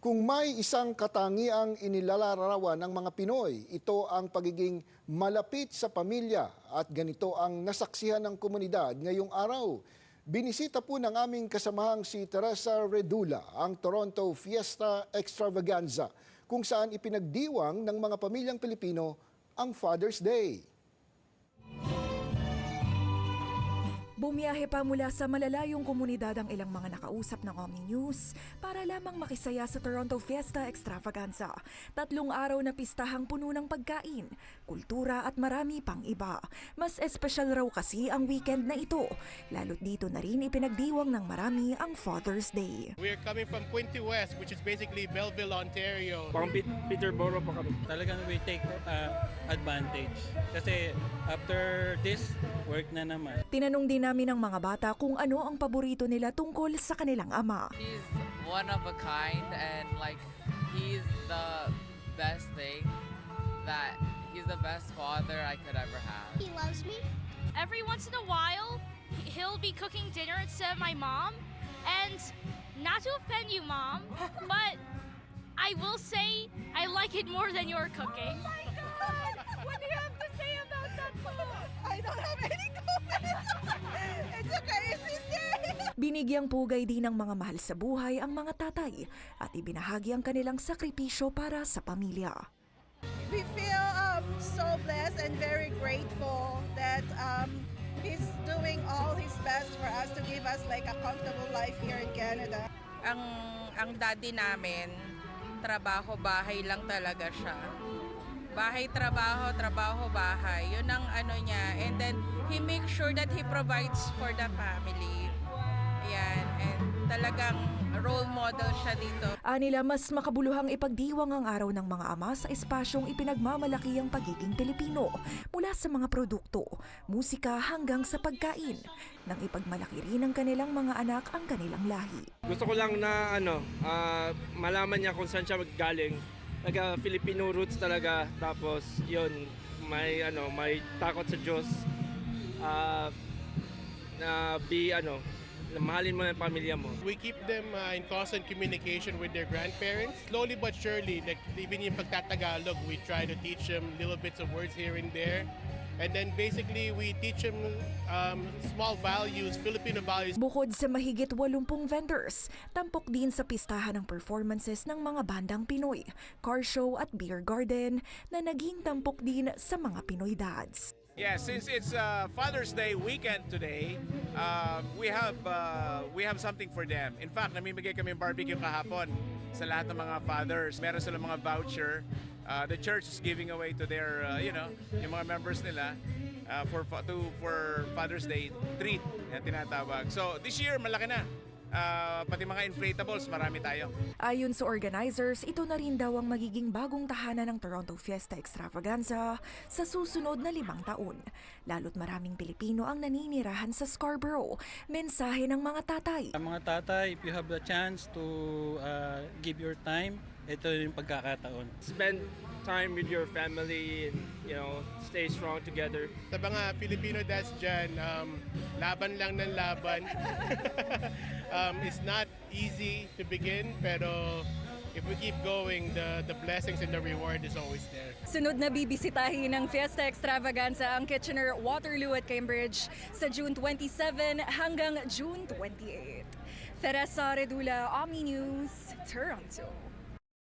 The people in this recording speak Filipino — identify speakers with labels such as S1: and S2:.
S1: Kung may isang katangiang inilalarawan ng mga Pinoy, ito ang pagiging malapit sa pamilya at ganito ang nasaksihan ng komunidad ngayong araw. Binisita po ng aming kasamahang si Teresa Redula ang Toronto Fiesta Extravaganza kung saan ipinagdiwang ng mga pamilyang Pilipino ang Father's Day.
S2: Bumiyahe pa mula sa malalayong komunidad ang ilang mga nakausap ng Omni News para lamang makisaya sa Toronto Fiesta Extravaganza. 3 araw na pistahang puno ng pagkain, kultura at marami pang iba. Mas espesyal raw kasi ang weekend na ito, lalo't dito na rin ipinagdiwang ng marami ang Father's Day.
S3: We're coming from Quinte West, which is basically Belleville, Ontario.
S4: Parang Peterborough pa kami.
S5: Talagang we take advantage. Kasi after this, work na naman.
S2: Tinanong din namin ng mga bata kung ano ang paborito nila tungkol sa kanilang ama.
S6: He's one of a kind and like he's the best thing that he's the best father I could ever have.
S7: He loves me.
S8: Every once in a while, he'll be cooking dinner instead of my mom. And not to offend you, Mom, but I will say I like it more than your cooking.
S7: Oh my God! What do you have to say about that, Mom? I don't have any comments. It's okay, it's his day.
S2: Binigyang pugay din ng mga mahal sa buhay ang mga tatay at ibinahagi ang kanilang sakripisyo para sa pamilya.
S7: We feel so blessed and very grateful that he's doing all his best for us to give us like a comfortable life here in Canada.
S9: Ang daddy namin, trabaho bahay lang talaga siya. Bahay, trabaho, trabaho, bahay. Yun ang ano niya. And then, he makes sure that he provides for the family. Yan. And talagang role model siya dito.
S2: Anila mas makabuluhang ipagdiwang ang araw ng mga ama sa espasyong ipinagmamalaki ang pagiging Pilipino mula sa mga produkto, musika hanggang sa pagkain, nang ipagmalaki rin ng kanilang mga anak ang kanilang lahi.
S4: Gusto ko lang na malaman niya kung saan siya galing. Filipino roots talaga, tapos yun, may takot sa Diyos, mahalin mo ang pamilya mo.
S3: We keep them in constant communication with their grandparents. Slowly but surely, like even yung pagtatagalog, we try to teach them little bits of words here and there. And then basically, we teach them small values, Filipino values.
S2: Bukod sa mahigit 80 vendors, tampok din sa pistahan ng performances ng mga bandang Pinoy, car show at beer garden na naging tampok din sa mga Pinoy dads.
S10: Yeah, since it's Father's Day weekend today, we have something for them. In fact, namimigay kami barbecue kahapon sa lahat ng mga fathers. Meron silang mga voucher. The church is giving away to their, yung mga members nila for Father's Day treat na tinatawag. So this year, malaki na. Pati mga inflatables, marami tayo.
S2: Ayon sa organizers, ito na rin daw ang magiging bagong tahanan ng Toronto Fiesta Extravaganza sa susunod na 5 taon. Lalo't maraming Pilipino ang naninirahan sa Scarborough. Mensahe ng mga tatay.
S5: Mga tatay, if you have the chance to give your time, ito yung pagkakataon.
S4: Spend time with your family and, stay strong together.
S3: Sa mga Filipino dads dyan, laban lang ng laban. It's not easy to begin, pero if we keep going, the blessings and the reward is always there.
S11: Sunod na bibisitahin ng Fiesta Extravaganza ang Kitchener, Waterloo at Cambridge sa June 27 hanggang June 28. Teresa Redula, Omni News, Toronto.